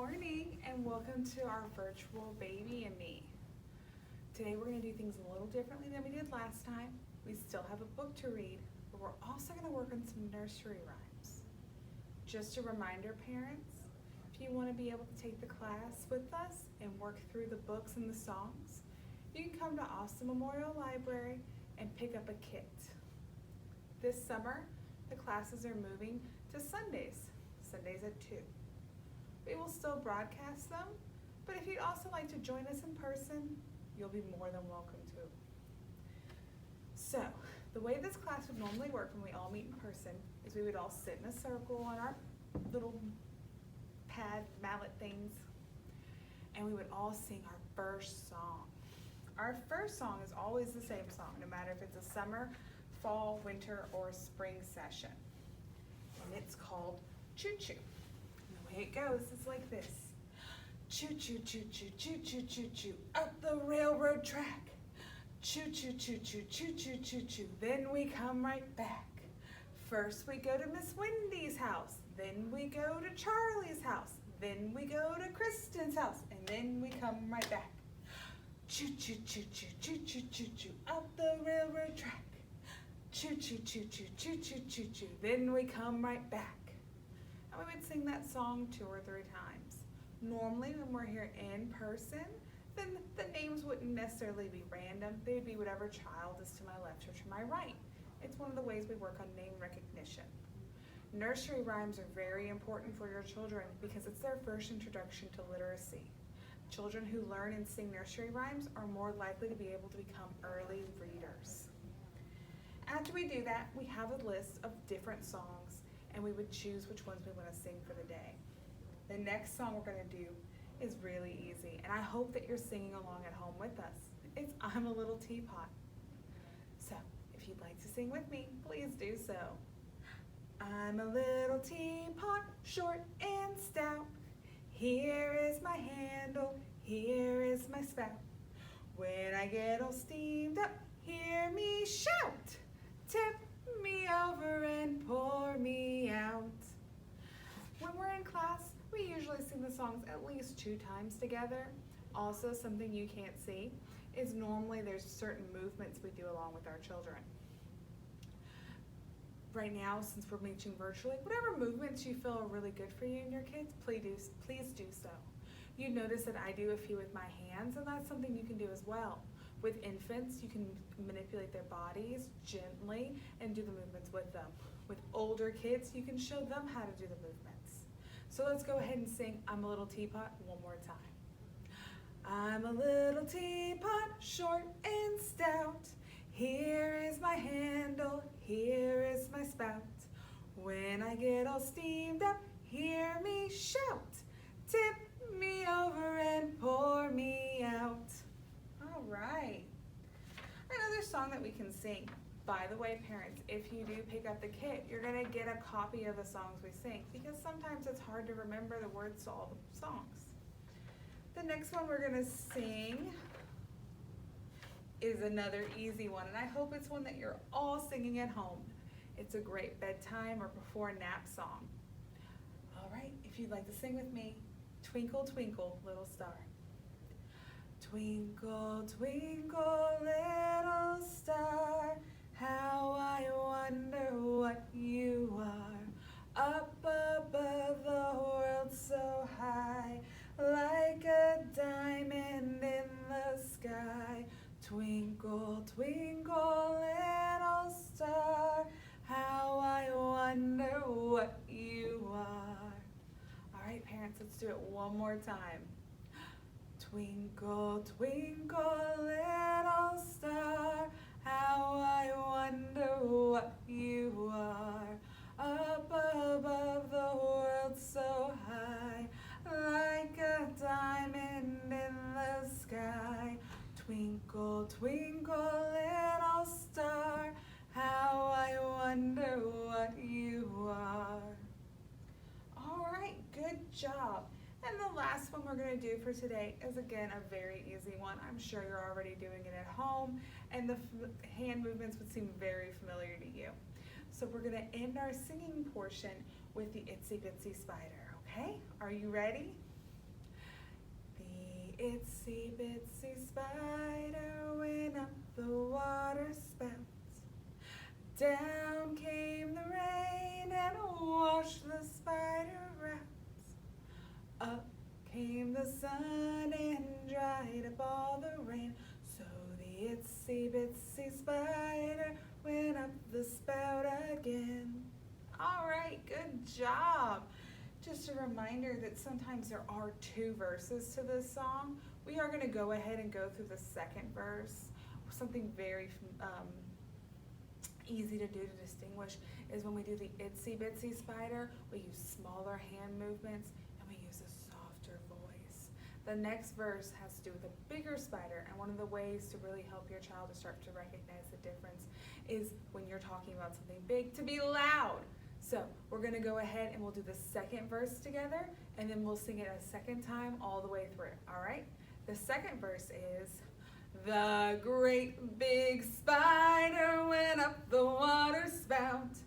morning and welcome to our virtual Baby Me. Today we're going to do things a little differently than we did last time. We still have a book to read, but we're also going to work on some nursery rhymes. Just a reminder, parents, if you want to be able to take the class with us and work through the books and the songs, you can come to Austin Memorial Library and pick up a kit. This summer, the classes are moving to Sundays at 2. We will still broadcast them, but if you'd also like to join us in person, you'll be more than welcome to. So, the way this class would normally work when we all meet in person is we would all sit in a circle on our little mallet things, and we would all sing our first song. Our first song is always the same song, no matter if it's a summer, fall, winter, or spring session. And it's called Choo Choo. And the way it goes is like this. Choo choo choo choo choo choo choo choo up the railroad track. Choo choo choo choo choo choo choo choo. Then we come right back. First we go to Miss Wendy's house. Then we go to Charlie's house. Then we go to Kristen's house. And then we come right back. Choo choo choo choo choo choo choo choo up the railroad track. Choo choo choo choo choo choo choo choo. Then we come right back. And we would sing that song 2 or 3 times. Normally when we're here in person, then the names wouldn't necessarily be random. They'd be whatever child is to my left or to my right. It's one of the ways we work on name recognition. Nursery rhymes are very important for your children because it's their first introduction to literacy. Children who learn and sing nursery rhymes are more likely to be able to become early readers. After we do that, we have a list of different songs and we would choose which ones we want to sing for the day. The next song we're going to do is really easy, and I hope that you're singing along at home with us. It's I'm a Little Teapot. So, if you'd like to sing with me, please do so. I'm a little teapot, short and stout. Here is my handle, here is my spout. When I get all steamed up, hear me shout. Tip me over and pour me out. When we're in class, we usually sing the songs at least 2 times together. Also, something you can't see is normally there's certain movements we do along with our children. Right now, since we're meeting virtually, whatever movements you feel are really good for you and your kids, please do so. You notice that I do a few with my hands, and that's something you can do as well. With infants, you can manipulate their bodies gently and do the movements with them. With older kids, you can show them how to do the movements. So let's go ahead and sing I'm a Little Teapot one more time. I'm a little teapot, short and stout. Here is my handle, here is my spout. When I get all steamed up, hear me shout. Tip me over and pour me out. All right. Another song that we can sing. By the way, parents, if you do pick up the kit, you're going to get a copy of the songs we sing because sometimes it's hard to remember the words to all the songs. The next one we're going to sing is another easy one, and I hope it's one that you're all singing at home. It's a great bedtime or before nap song. All right, if you'd like to sing with me, Twinkle, Twinkle, Little Star. Twinkle, twinkle, little star, how I wonder what you are. Up above the world so high, like a diamond in the sky. Twinkle, twinkle, little star, how I wonder what you are. All right, parents, let's do it one more time. Twinkle, twinkle, little star, how I wonder what you are. Up above the world so high, like a diamond in the sky. Twinkle, twinkle, little star, how I wonder what you are. All right, good job. And the last one we're going to do for today is, again, a very easy one. I'm sure you're already doing it at home, and the hand movements would seem very familiar to you. So we're going to end our singing portion with the Itsy Bitsy Spider, okay? Are you ready? itsy bitsy spider went up the water spout. Down came the rain and washed the spider out. Up came the sun and dried up all the rain. So the itsy bitsy spider went up the spout again. All right, good job. Just a reminder that sometimes there are two verses to this song. We are going to go ahead and go through the second verse. Something very easy to do to distinguish is when we do the itsy bitsy spider, we use smaller hand movements and we use a softer voice. The next verse has to do with a bigger spider, and one of the ways to really help your child to start to recognize the difference is when you're talking about something big to be loud. So we're going to go ahead and we'll do the second verse together, and then we'll sing it a second time all the way through. All right? The second verse is, the great big spider went up the water spout.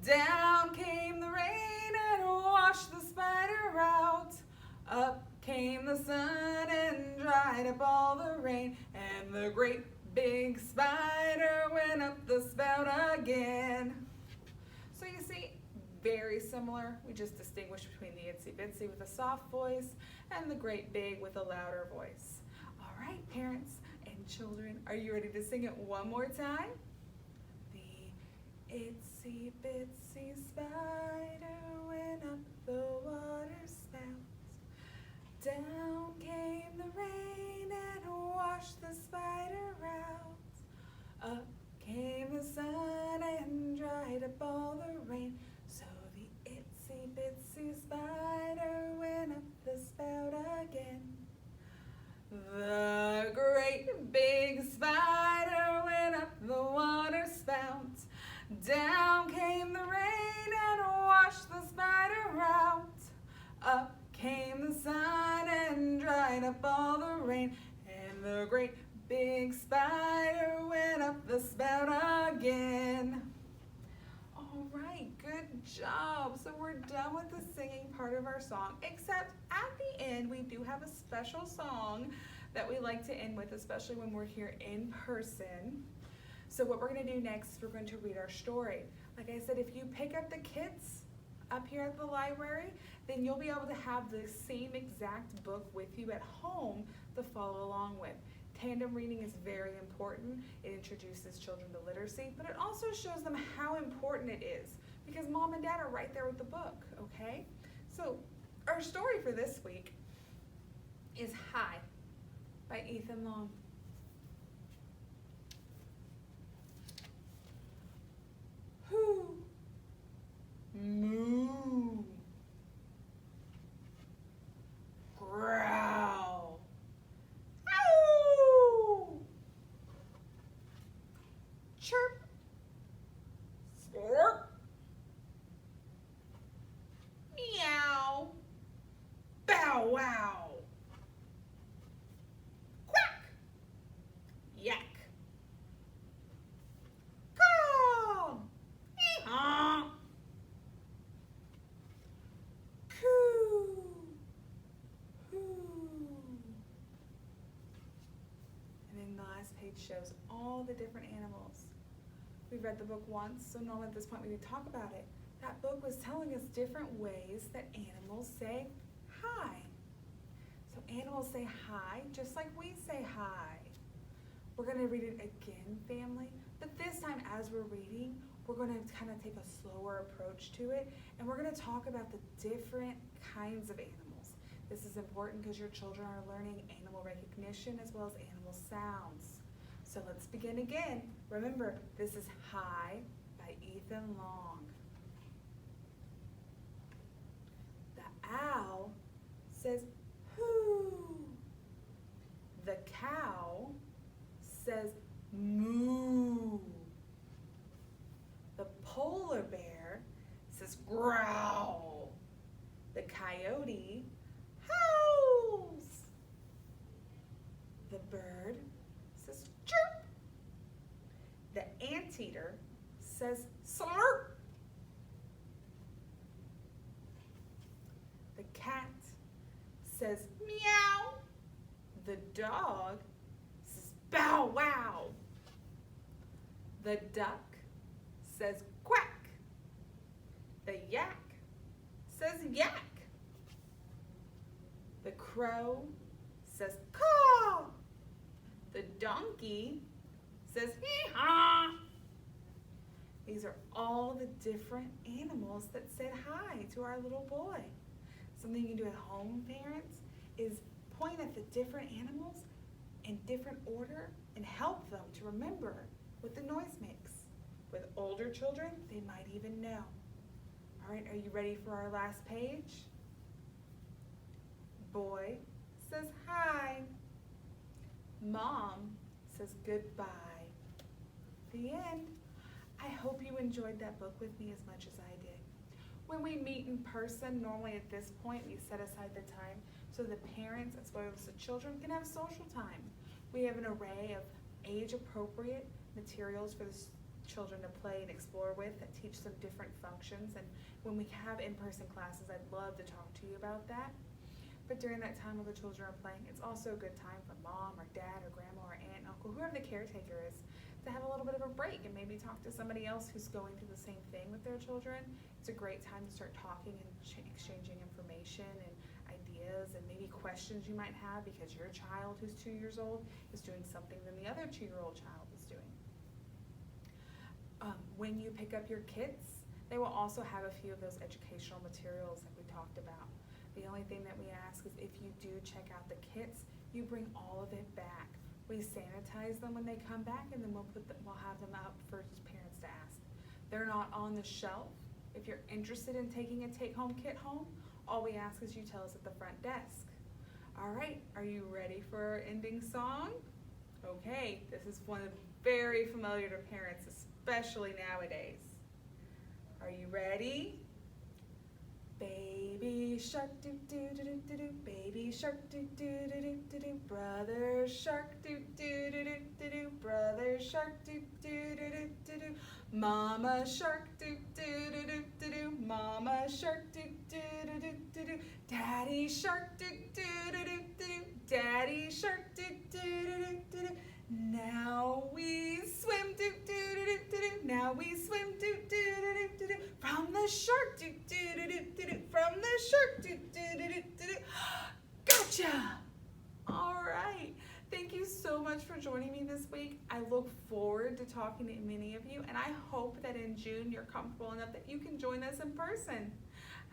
Down came the rain and washed the spider out. Up came the sun and dried up all the rain. And the great big spider went up the spout again. So you see, very similar. We just distinguish between the itsy bitsy with a soft voice and the great big with a louder voice. All right, parents and children, are you ready to sing it one more time? The itsy bitsy spider went up the water spout. Down came the rain and washed the spider out. Up came the sun and dried up all the rain. So the itsy bitsy spider went up the spout again. The great big spider went up the water spout. Down came the rain and washed the spider out. Up came the sun and dried up all the rain. And the great big spider went up the spout again. All right, good job. So we're done with the singing part of our song, except at the end we do have a special song that we like to end with, especially when we're here in person. So what we're going to do next is we're going to read our story. Like I said, if you pick up the kits up here at the library, then you'll be able to have the same exact book with you at home to follow along with. Tandem reading is very important. It introduces children to literacy, but it also shows them how important it is because mom and dad are right there with the book, okay? So our story for this week is Hi by Ethan Long. Whoo, moo, growl, ow, chirp, slurp, meow, bow wow, quack, yak, caw, ee-haw, coo, hoo. And then the last page shows all the different animals. We've read the book once, so normally at this point we would talk about it. That book was telling us different ways that animals say hi. So animals say hi just like we say hi. We're going to read it again, family, but this time as we're reading, we're going to kind of take a slower approach to it, and we're going to talk about the different kinds of animals. This is important because your children are learning animal recognition as well as animal sounds. So let's begin again. Remember, this is Hi by Ethan Long. The owl says hoo. The cow says moo. The polar bear says growl. The coyote howls. The bird says chirp. The anteater says slurp. The cat says meow. The dog says bow wow. The duck says quack. The yak says yak. The crow says caw. The donkey says hee-haw. These are all the different animals that said hi to our little boy. Something you can do at home, parents, is point at the different animals in different order and help them to remember what the noise makes. With older children, they might even know. All right, are you ready for our last page? Boy says hi. Mom says goodbye. The end. I hope you enjoyed that book with me as much as I did. When we meet in person, normally at this point, we set aside the time so the parents as well as the children can have social time. We have an array of age-appropriate materials for the children to play and explore with that teach them different functions. And when we have in-person classes, I'd love to talk to you about that. But during that time while the children are playing, it's also a good time for mom or dad or grandma or aunt, uncle, whoever the caretaker is, to have a little bit of a break and maybe talk to somebody else who's going through the same thing with their children. It's a great time to start talking and exchanging information and ideas and maybe questions you might have because your child who's 2 years old is doing something that the other 2-year-old child is doing. When you pick up your kits, they will also have a few of those educational materials that we talked about. The only thing that we ask is if you do check out the kits, you bring all of it back. We sanitize them when they come back, and then we'll have them out for parents to ask. They're not on the shelf. If you're interested in taking a take-home kit home, all we ask is you tell us at the front desk. All right, are you ready for our ending song? Okay, this is one very familiar to parents, especially nowadays. Are you ready? Baby shark doo doo doo doo doo doo, baby shark doo doo doo doo doo doo, brother shark doo doo doo doo doo doo, brother shark doo doo doo doo doo doo, mama shark doo doo doo doo doo doo, mama shark doo doo doo doo doo doo, daddy shark doo doo doo doo doo doo, daddy shark doo doo doo doo doo doo. Now we swim doo doo doo doo doo doo. Now we swim doo doo doo doo doo doo. From the shark doo doo doo doo doo doo. From the shark doo doo doo doo doo doo. Gotcha! All right. Thank you so much for joining me this week. I look forward to talking to many of you, and I hope that in June you're comfortable enough that you can join us in person.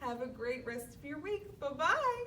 Have a great rest of your week. Bye-bye.